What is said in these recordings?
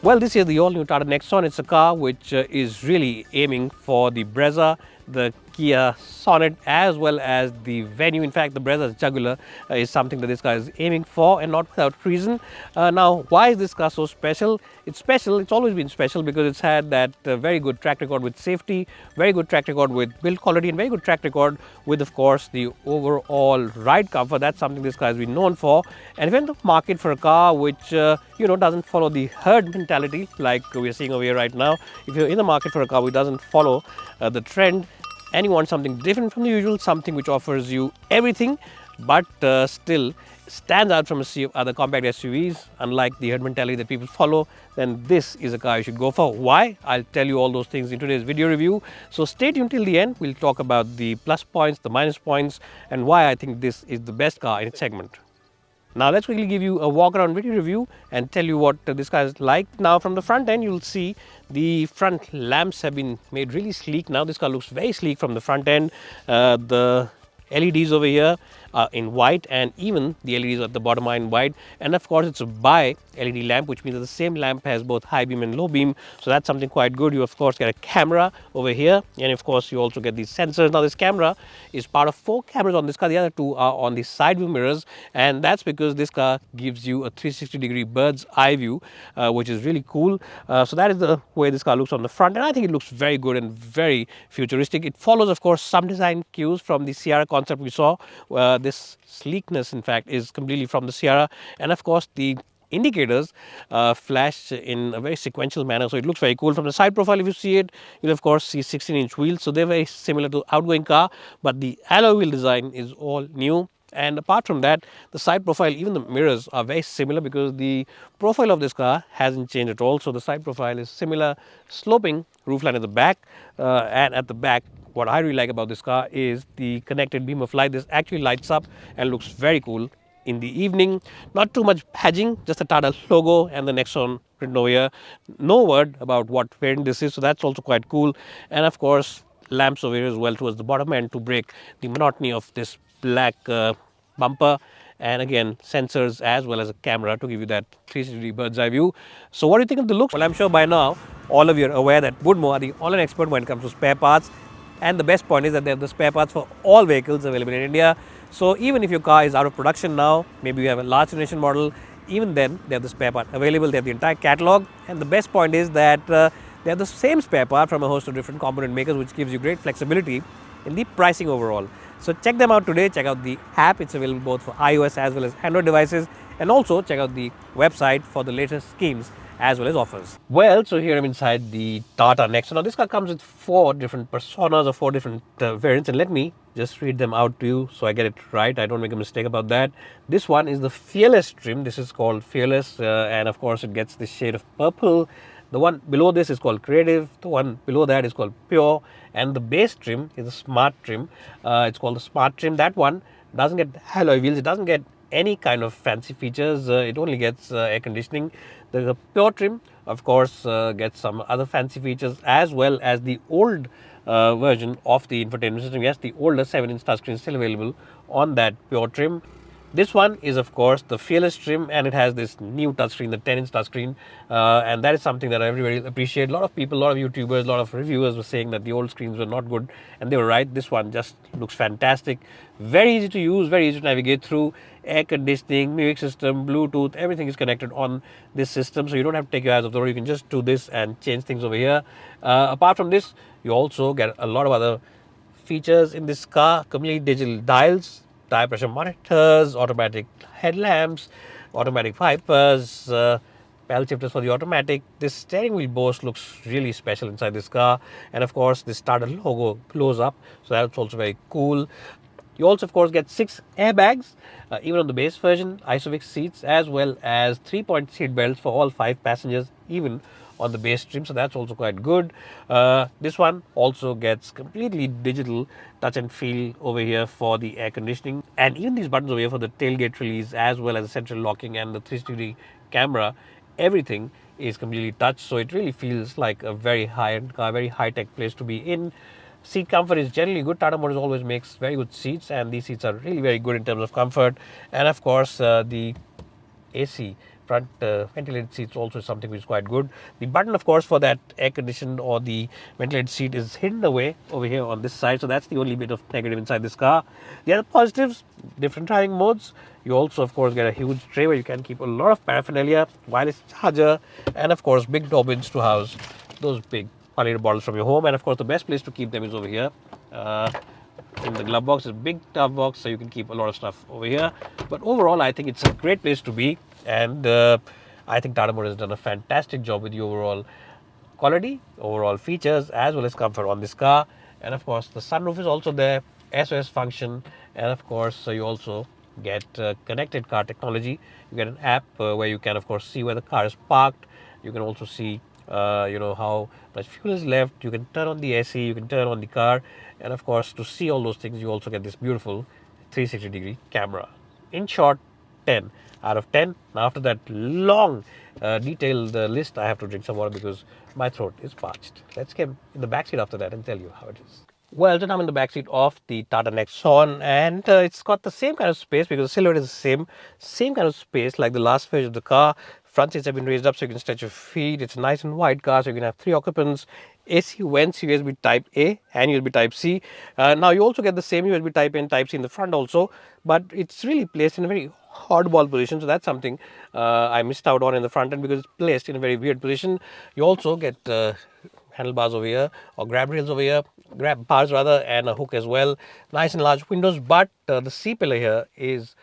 Well, this is the all-new Tata Nexon. It's a car which is really aiming for the Brezza, the Kia Sonet, as well as the Venue. In fact, the Brezza's jugular is something that this car is aiming for, and not without reason. Now, why is this car so special? It's special. It's always been special because it's had that very good track record with safety, very good track record with build quality, and very good track record with, of course, the overall ride comfort. That's something this car has been known for. And if you're in the market for a car which doesn't follow the herd mentality like we're seeing over here right now, if you're in the market for a car which doesn't follow the trend, and you want something different from the usual, something which offers you everything but still stands out from a sea of other compact SUVs, unlike the herd mentality that people follow, then this is a car you should go for. Why? I'll tell you all those things in today's video review. So stay tuned till the end. We'll talk about the plus points, the minus points, and why I think this is the best car in its segment. Now let's quickly give you a walk around video review and tell you what this car is like. Now from the front end, you'll see the front lamps have been made really sleek. Now this car looks very sleek from the front end. The LEDs over here are in white, and even the LEDs at the bottom are in white. And of course, it's a bi LED lamp, which means that the same lamp has both high beam and low beam. So that's something quite good. You of course get a camera over here, and of course you also get these sensors. Now this camera is part of 4 cameras on this car. The other 2 are on the side view mirrors, and that's because this car gives you a 360-degree bird's eye view, which is really cool. So that is the way this car looks on the front, and I think it looks very good and very futuristic. It follows, of course, some design cues from the Sierra concept we saw. This sleekness, in fact, is completely from the Sierra, and of course the indicators flash in a very sequential manner, so it looks very cool. From the side profile, if you see it, you'll of course see 16-inch wheels, so they're very similar to outgoing car, but the alloy wheel design is all new. And apart from that, the side profile, even the mirrors are very similar because the profile of this car hasn't changed at all. So the side profile is similar, sloping roofline at the back, and at the back, what I really like about this car is the connected beam of light. This actually lights up and looks very cool in the evening. Not too much badging, just the Tata logo and the Nexon written over here. No word about what variant this is, so that's also quite cool. And of course, lamps over here as well towards the bottom end to break the monotony of this black bumper, and again sensors as well as a camera to give you that 360 bird's eye view. So what do you think of the look? Well, I'm sure by now all of you are aware that Woodmore are the online expert when it comes to spare parts, and the best point is that they have the spare parts for all vehicles available in India. So even if your car is out of production now, maybe you have a large generation model, even then they have the spare part available. They have the entire catalog, and the best point is that they have the same spare part from a host of different component makers, which gives you great flexibility in the pricing overall. So check them out today. Check out the app. It's available both for iOS as well as Android devices, and also check out the website for the latest schemes as well as offers. Well, so here I'm inside the Tata Nexon. Now this car comes with 4 different personas or 4 different variants, and let me just read them out to you so I get it right. I don't make a mistake about that. This one is the Fearless trim. This is called Fearless, and of course it gets the shade of purple. The one below this is called Creative, the one below that is called Pure, and the base trim is the Smart trim. It's called the Smart trim. That one doesn't get alloy wheels, it doesn't get any kind of fancy features, it only gets air conditioning. The Pure trim, of course, gets some other fancy features, as well as the old version of the infotainment system. Yes, the older 7-inch touchscreen is still available on that Pure trim. This one is of course the Fearless trim, and it has this new touchscreen, the 10-inch touchscreen, and that is something that everybody appreciates. A lot of people, a lot of YouTubers, a lot of reviewers were saying that the old screens were not good, and they were right. This one just looks fantastic, very easy to use, very easy to navigate through. Air conditioning, music system, Bluetooth, everything is connected on this system, so you don't have to take your eyes off the road. You can just do this and change things over here. Apart from this, you also get a lot of other features in this car: completely digital dials, tire pressure monitors, automatic headlamps, automatic wipers, pedal shifters for the automatic. This steering wheel boast looks really special inside this car, and of course this Tata logo glows up, so that's also very cool. You also of course get 6 airbags, even on the base version, Isofix seats, as well as 3-point seat belts for all 5 passengers, even on the base trim, so that's also quite good. This one also gets completely digital touch and feel over here for the air conditioning, and even these buttons over here for the tailgate release, as well as the central locking and the 360-degree camera, everything is completely touch, so it really feels like a very high-end car, very high-tech place to be in. Seat comfort is generally good. Tata Motors always makes very good seats, and these seats are really very good in terms of comfort. And of course, the AC front ventilated seats also is something which is quite good. The button, of course, for that air conditioned or the ventilated seat is hidden away over here on this side, so that's the only bit of negative inside this car. The other positives, different driving modes. You also, of course, get a huge tray where you can keep a lot of paraphernalia, wireless charger, and of course big door bins to house those big 1 liter bottles from your home. And of course the best place to keep them is over here. In the glove box is a big tough box, so you can keep a lot of stuff over here. But overall, I think it's a great place to be, and I think Tata Motors has done a fantastic job with the overall quality, overall features, as well as comfort on this car. And of course, the sunroof is also there, SOS function, and of course, so you also get connected car technology. You get an app where you can, of course, see where the car is parked. You can also see, how much fuel is left. You can turn on the AC, you can turn on the car, and of course, to see all those things, you also get this beautiful 360-degree camera. In short, 10 out of 10. Now, after that long, detailed list, I have to drink some water because my throat is parched. Let's get in the backseat after that and tell you how it is. Well, then I'm in the backseat of the Tata Nexon, and it's got the same kind of space because the silhouette is the same kind of space like the last phase of the car. Front seats have been raised up so you can stretch your feet. It's a nice and wide car, so you can have 3 occupants. AC vents, USB Type A and USB Type C. Now you also get the same USB Type A and Type C in the front also, but it's really placed in a very hardball position, so that's something I missed out on in the front end because it's placed in a very weird position. You also get handlebars over here, or grab rails over here, grab bars rather, and a hook as well. Nice and large windows, but the C pillar here is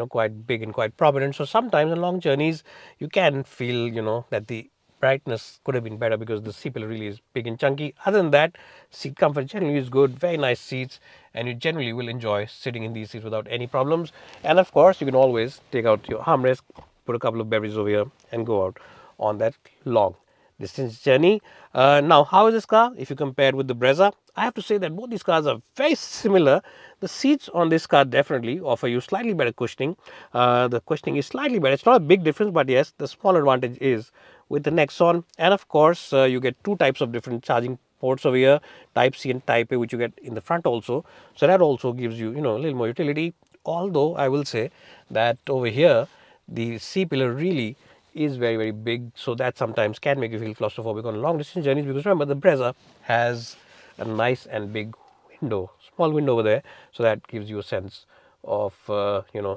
quite big and quite prominent. So sometimes on long journeys you can feel that the brightness could have been better because the C pillar really is big and chunky. Other than that, seat comfort generally is good, very nice seats, and you generally will enjoy sitting in these seats without any problems. And of course, you can always take out your armrest, put a couple of beverages over here, and go out on that long distance journey. Now, how is this car if you compare it with the Brezza? I have to say that both these cars are very similar. The seats on this car definitely offer you slightly better cushioning. The cushioning is slightly better. It's not a big difference, but yes, the small advantage is with the Nexon. And of course, you get two types of different charging ports over here, Type C and Type A, which you get in the front also. So that also gives you, a little more utility. Although I will say that over here, the C pillar really is very, very big, so that sometimes can make you feel claustrophobic on long distance journeys, because remember the Brezza has a nice and big window, small window over there, so that gives you a sense of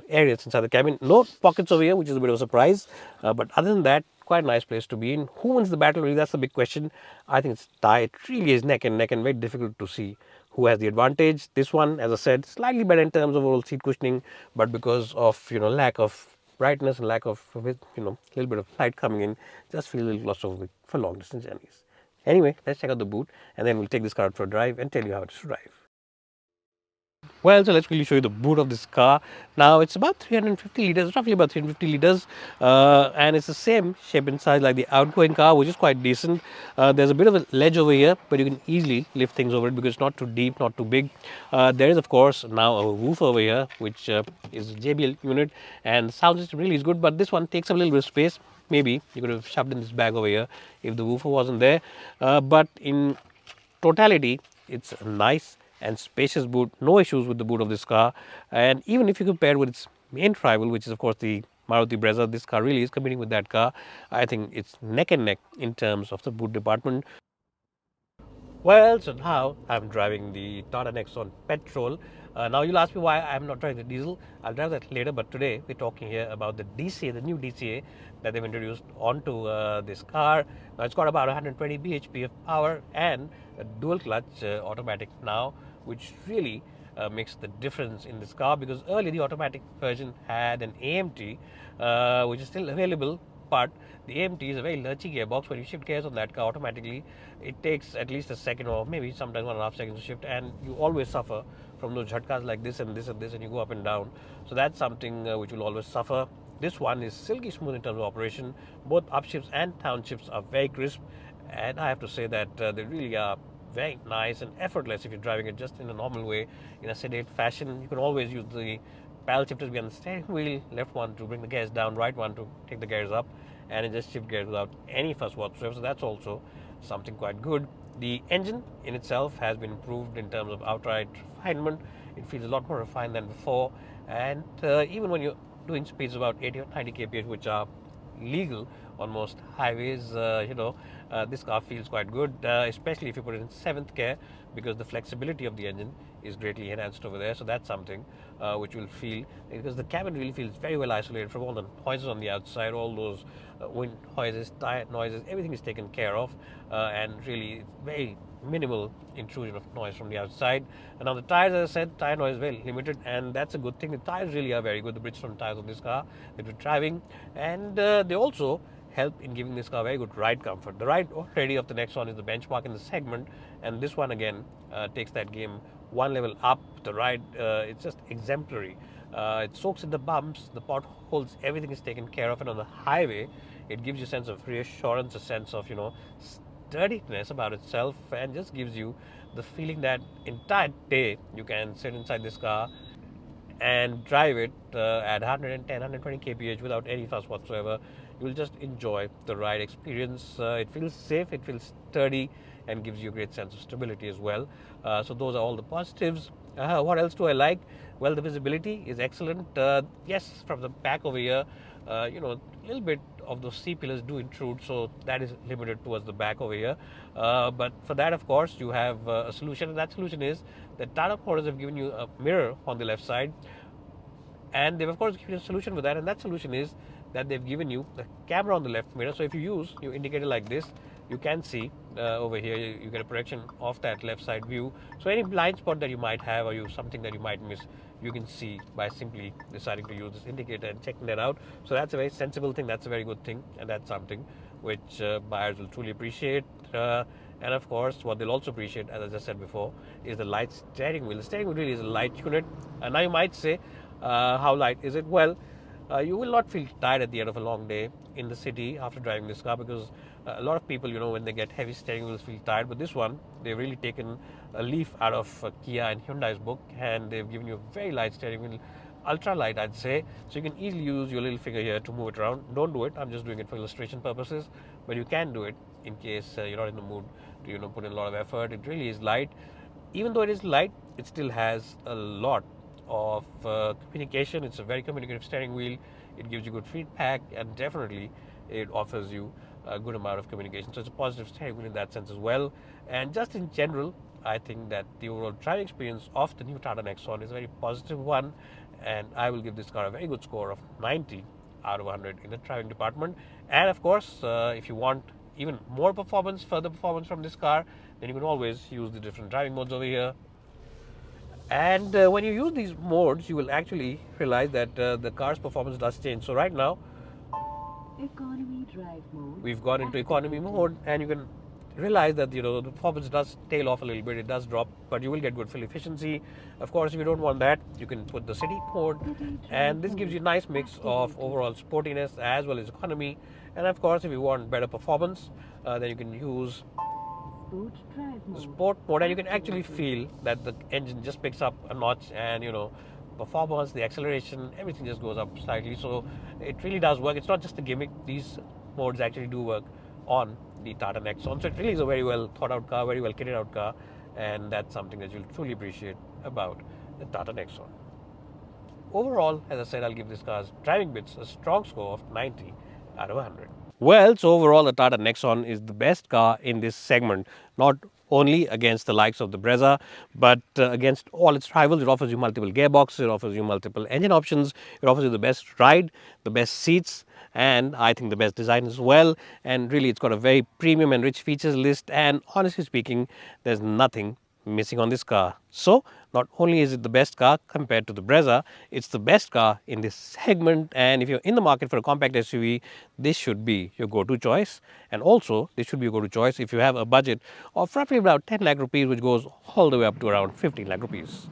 areas inside the cabin. No pockets over here, which is a bit of a surprise, but other than that, quite a nice place to be in. Who wins the battle? Really, that's the big question. I think it's tie. It really is neck and neck, and very difficult to see who has the advantage. This one, as I said, slightly better in terms of overall seat cushioning, but because of lack of brightness and lack of little bit of light coming in, just feel a little claustrophobic for long distance journeys. Anyway, let's check out the boot, and then we'll take this car out for a drive and tell you how it is to drive. Well, so let's quickly show you the boot of this car. Now, it's about 350 liters, roughly about 350 liters, and it's the same shape and size like the outgoing car, which is quite decent. There's a bit of a ledge over here, but you can easily lift things over it because it's not too deep, not too big. There is, of course, now a woofer over here, which is a JBL unit, and the sound system really is good, but this one takes up a little bit of space. Maybe you could have shoved in this bag over here if the woofer wasn't there, but in totality, it's a nice and spacious boot. No issues with the boot of this car. And even if you compare with its main rival, which is of course the Maruti Brezza, this car really is competing with that car. I think it's neck and neck in terms of the boot department. Well, so now I'm driving the Tata Nexon petrol. Now you'll ask me why I'm not driving the diesel. I'll drive that later, but today we're talking here about the DCA, the new DCA that they've introduced onto this car. Now it's got about 120 bhp of power and a dual clutch automatic now, which really makes the difference in this car, because earlier the automatic version had an AMT, which is still available, but the AMT is a very lurchy gearbox. When you shift gears on that car automatically, it takes at least a second or maybe sometimes 1.5 seconds to shift, and you always suffer from those jhatkas like this and this and this, and you go up and down. So that's something which will always suffer. This one is silky smooth in terms of operation. Both upshifts and downshifts are very crisp, and I have to say that they really are very nice and effortless if you're driving it just in a normal way, in a sedate fashion. You can always use the paddle shifters behind the steering wheel, left one to bring the gears down, right one to take the gears up, and it just shift gears without any fuss whatsoever. So that's also something quite good. The engine in itself has been improved in terms of outright refinement. It feels a lot more refined than before, and even when you're doing speeds about 80 or 90 kph, which are legal on most highways. This car feels quite good, especially if you put it in seventh gear, because the flexibility of the engine is greatly enhanced over there. So that's something which will feel, because the cabin really feels very well isolated from all the noises on the outside, all those wind noises, tire noises, everything is taken care of, and really it's very minimal intrusion of noise from the outside. And now the tires, as I said, tire noise is very limited, and that's a good thing. The tires really are very good, the Bridgestone tires on this car that we're driving, and they also help in giving this car very good ride comfort. The ride already of the Nexon is the benchmark in the segment, and this one again takes that game one level up. The ride, it's just exemplary. It soaks in the bumps, the potholes, everything is taken care of, and on the highway, it gives you a sense of reassurance, a sense of sturdiness about itself, and just gives you the feeling that entire day you can sit inside this car and drive it at 110, 120 kph without any fuss whatsoever. You will just enjoy the ride experience. It feels safe, it feels sturdy, and gives you a great sense of stability as well. So those are all the positives. What else do I like? Well, the visibility is excellent. Yes, from the back over here, a little bit of those C pillars do intrude, so that is limited towards the back over here. But for that, of course, you have a solution, and that solution is that Tata Motors have given you a mirror on the left side, and they've of course given you a solution for that, and that solution is that they've given you the camera on the left mirror. So if you use your indicator like this, you can see over here, you get a projection of that left side view. So any blind spot that you might have, or something that you might miss, you can see by simply deciding to use this indicator and checking that out. So that's a very sensible thing, that's a very good thing, and that's something which buyers will truly appreciate. And of course, what they'll also appreciate, as I just said before, is the light steering wheel. The steering wheel really is a light unit. And now you might say, how light is it? Well, you will not feel tired at the end of a long day in the city after driving this car, because a lot of people, when they get heavy steering wheels, feel tired. But this one, they've really taken a leaf out of Kia and Hyundai's book, and they've given you a very light steering wheel, ultra light, I'd say. So you can easily use your little finger here to move it around. Don't do it. I'm just doing it for illustration purposes, but you can do it in case you're not in the mood to put in a lot of effort. It really is light. Even though it is light, it still has a lot of communication. It's a very communicative steering wheel. It gives you good feedback, and definitely it offers you a good amount of communication. So it's a positive steering wheel in that sense as well. And just in general, I think that the overall driving experience of the new Tata Nexon is a very positive one, and I will give this car a very good score of 90 out of 100 in the driving department. And of course, if you want even more performance, further performance from this car, then you can always use the different driving modes over here. And when you use these modes, you will actually realize that the car's performance does change. So right now, economy drive mode, we've gone into economy mode, and you can realize that the performance does tail off a little bit, it does drop, but you will get good fuel efficiency. Of course, if you don't want that, you can put the city mode, and this gives you a nice mix of overall sportiness as well as economy. And of course, if you want better performance, then you can use the sport mode, and you can actually feel that the engine just picks up a notch, and performance, the acceleration, everything just goes up slightly. So it really does work. It's not just a gimmick. These modes actually do work on the Tata Nexon. So it really is a very well thought out car, very well kitted out car, and that's something that you'll truly appreciate about the Tata Nexon. Overall, as I said, I'll give this car's driving bits a strong score of 90 out of 100. Well, so overall, the Tata Nexon is the best car in this segment, not only against the likes of the Brezza, but against all its rivals. It offers you multiple gearboxes, it offers you multiple engine options, it offers you the best ride, the best seats, and I think the best design as well. And really, it's got a very premium and rich features list, and honestly speaking, there's nothing missing on this car. So not only is it the best car compared to the Brezza, it's the best car in this segment. And if you're in the market for a compact SUV, this should be your go-to choice. And also, this should be your go-to choice if you have a budget of roughly about 10 lakh rupees, which goes all the way up to around 15 lakh rupees.